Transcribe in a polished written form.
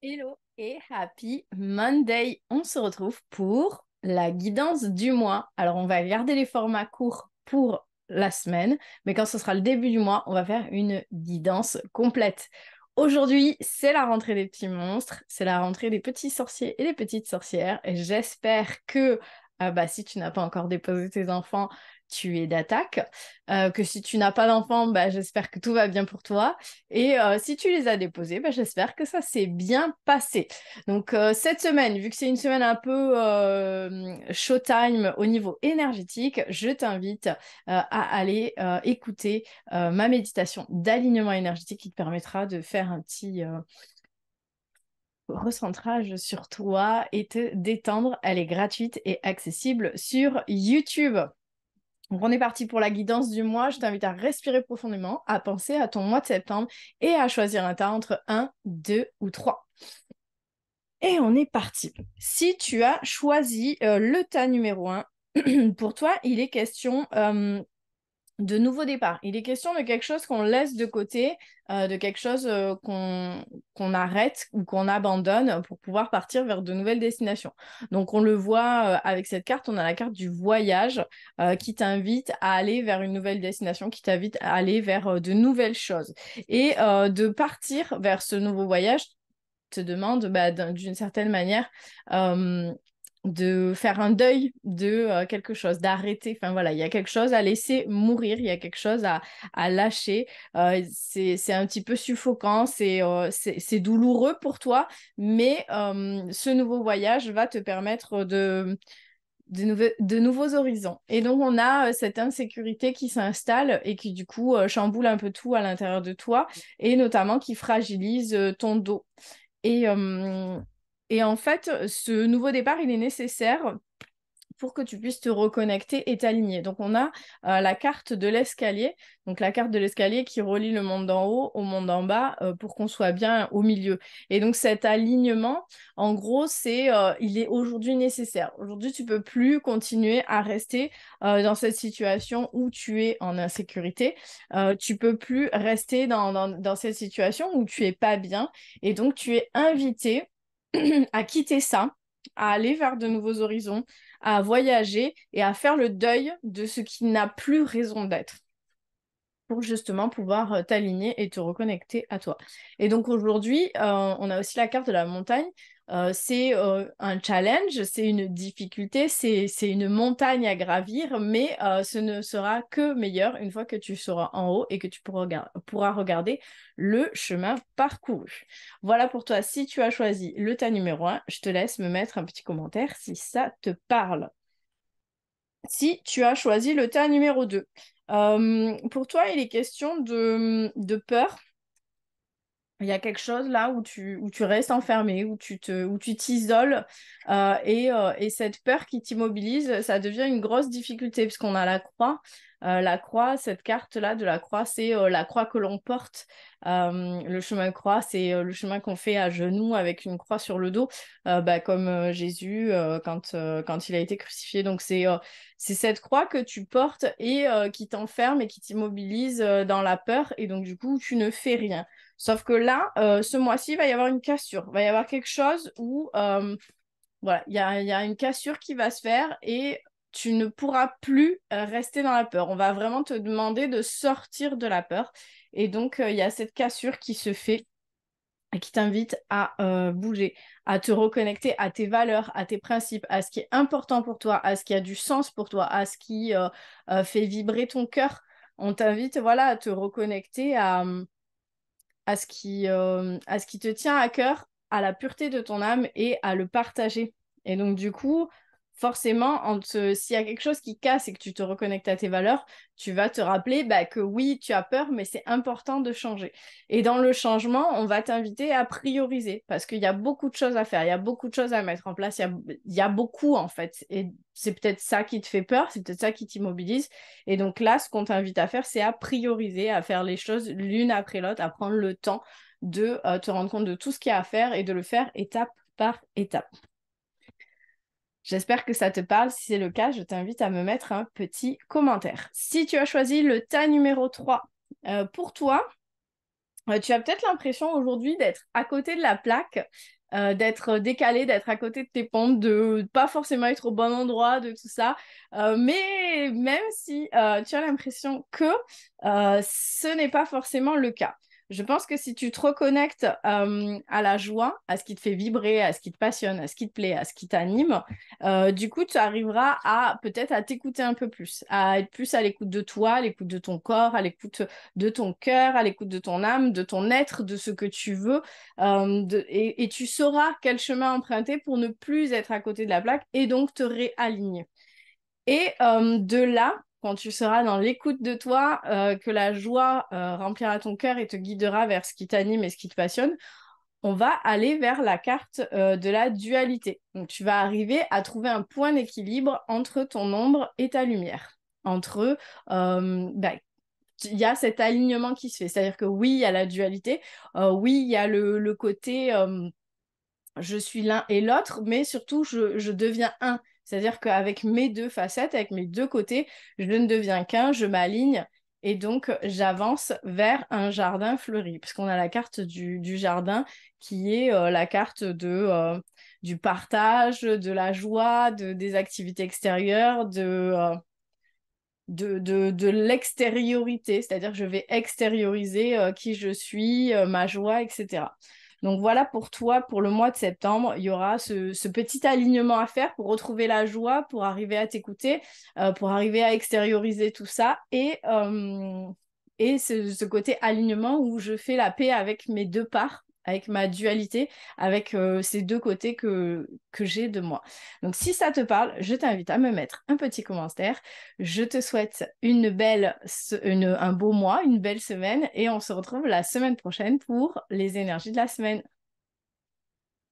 Hello et happy Monday. On se retrouve pour la guidance du mois. Alors, on va garder les formats courts pour la semaine, mais quand ce sera le début du mois, on va faire une guidance complète. Aujourd'hui, c'est la rentrée des petits monstres, c'est la rentrée des petits sorciers et des petites sorcières. Et j'espère que si tu n'as pas encore déposé tes enfants, tu es d'attaque. Que si tu n'as pas d'enfants, j'espère que tout va bien pour toi. Et si tu les as déposés, j'espère que ça s'est bien passé. Donc cette semaine, vu que c'est une semaine un peu showtime au niveau énergétique, je t'invite à aller écouter ma méditation d'alignement énergétique qui te permettra de faire un petit recentrage sur toi et te détendre. Elle est gratuite et accessible sur YouTube. Donc, on est parti pour la guidance du mois. Je t'invite à respirer profondément, à penser à ton mois de septembre et à choisir un tas entre un, 2 ou 3. Et on est parti. Si tu as choisi le tas numéro 1, pour toi, il est question de nouveau départ. Il est question de quelque chose qu'on laisse de côté, de quelque chose qu'on arrête ou qu'on abandonne pour pouvoir partir vers de nouvelles destinations. Donc on le voit avec cette carte, on a la carte du voyage qui t'invite à aller vers une nouvelle destination, qui t'invite à aller vers de nouvelles choses. Et de partir vers ce nouveau voyage te demande d'une certaine manière de faire un deuil de quelque chose, d'arrêter. Enfin voilà, il y a quelque chose à laisser mourir, il y a quelque chose à lâcher. C'est un petit peu suffocant, c'est douloureux pour toi, mais ce nouveau voyage va te permettre de nouveaux horizons. Et donc, on a cette insécurité qui s'installe et qui, du coup, chamboule un peu tout à l'intérieur de toi et notamment qui fragilise ton dos. Et, euh, et en fait, ce nouveau départ, il est nécessaire pour que tu puisses te reconnecter et t'aligner. Donc, on a la carte de l'escalier, donc la carte de l'escalier qui relie le monde d'en haut au monde d'en bas pour qu'on soit bien au milieu. Et donc, cet alignement, en gros, il est aujourd'hui nécessaire. Aujourd'hui, tu peux plus continuer à rester dans cette situation où tu es en insécurité. Tu peux plus rester dans cette situation où tu es pas bien. Et donc, tu es invité à quitter ça, à aller vers de nouveaux horizons, à voyager et à faire le deuil de ce qui n'a plus raison d'être pour justement pouvoir t'aligner et te reconnecter à toi. Et donc aujourd'hui, on a aussi la carte de la montagne. C'est un challenge, c'est une difficulté, c'est une montagne à gravir, mais ce ne sera que meilleur une fois que tu seras en haut et que tu pourras regarder le chemin parcouru. Voilà pour toi, si tu as choisi le tas numéro 1, je te laisse me mettre un petit commentaire si ça te parle. Si tu as choisi le tas numéro 2. Pour toi, il est question de peur. Il y a quelque chose là où tu restes enfermé, où tu t'isoles et cette peur qui t'immobilise, ça devient une grosse difficulté puisqu'on a la croix. La croix, cette carte-là de la croix, c'est la croix que l'on porte. Le chemin de croix, c'est le chemin qu'on fait à genoux avec une croix sur le dos, comme Jésus quand il a été crucifié. Donc c'est cette croix que tu portes et qui t'enferme et qui t'immobilise dans la peur et donc du coup tu ne fais rien. Sauf que là, ce mois-ci, il va y avoir une cassure. Il va y avoir quelque chose où, voilà, il y a une cassure qui va se faire et tu ne pourras plus rester dans la peur. On va vraiment te demander de sortir de la peur. Et donc, il y a cette cassure qui se fait et qui t'invite à bouger, à te reconnecter à tes valeurs, à tes principes, à ce qui est important pour toi, à ce qui a du sens pour toi, à ce qui fait vibrer ton cœur. On t'invite, voilà, à te reconnecter à ce qui te tient à cœur, à la pureté de ton âme et à le partager. Et donc, du coup, forcément, s'il y a quelque chose qui casse et que tu te reconnectes à tes valeurs, tu vas te rappeler que oui, tu as peur, mais c'est important de changer. Et dans le changement, on va t'inviter à prioriser parce qu'il y a beaucoup de choses à faire, il y a beaucoup de choses à mettre en place, il y a beaucoup en fait. Et c'est peut-être ça qui te fait peur, c'est peut-être ça qui t'immobilise. Et donc là, ce qu'on t'invite à faire, c'est à prioriser, à faire les choses l'une après l'autre, à prendre le temps de te rendre compte de tout ce qu'il y a à faire et de le faire étape par étape. J'espère que ça te parle. Si c'est le cas, je t'invite à me mettre un petit commentaire. Si tu as choisi le tas numéro 3, pour toi, Tu as peut-être l'impression aujourd'hui d'être à côté de la plaque, d'être décalé, d'être à côté de tes pompes, de pas forcément être au bon endroit, de tout ça. Mais même si tu as l'impression que ce n'est pas forcément le cas. Je pense que si tu te reconnectes à la joie, à ce qui te fait vibrer, à ce qui te passionne, à ce qui te plaît, à ce qui t'anime, du coup, tu arriveras à peut-être à t'écouter un peu plus, à être plus à l'écoute de toi, à l'écoute de ton corps, à l'écoute de ton cœur, à l'écoute de ton âme, de ton être, de ce que tu veux, et tu sauras quel chemin emprunter pour ne plus être à côté de la plaque et donc te réaligner. Et de là, quand tu seras dans l'écoute de toi, que la joie remplira ton cœur et te guidera vers ce qui t'anime et ce qui te passionne, on va aller vers la carte de la dualité. Donc, tu vas arriver à trouver un point d'équilibre entre ton ombre et ta lumière. Entre, bah, il y a cet alignement qui se fait. C'est-à-dire que oui, il y a la dualité, oui, il y a le côté je suis l'un et l'autre, mais surtout, je deviens un. C'est-à-dire qu'avec mes deux facettes, avec mes deux côtés, je ne deviens qu'un, je m'aligne et donc j'avance vers un jardin fleuri. Puisqu'on a la carte du jardin qui est la carte du partage, de la joie, des activités extérieures, de l'extériorité, c'est-à-dire que je vais extérioriser qui je suis, ma joie, etc. Donc voilà pour toi, pour le mois de septembre, il y aura ce petit alignement à faire pour retrouver la joie, pour arriver à t'écouter, pour arriver à extérioriser tout ça et ce côté alignement où je fais la paix avec mes deux parts, avec ma dualité, avec ces deux côtés que j'ai de moi. Donc si ça te parle, je t'invite à me mettre un petit commentaire. Je te souhaite un beau mois, une belle semaine et on se retrouve la semaine prochaine pour les énergies de la semaine.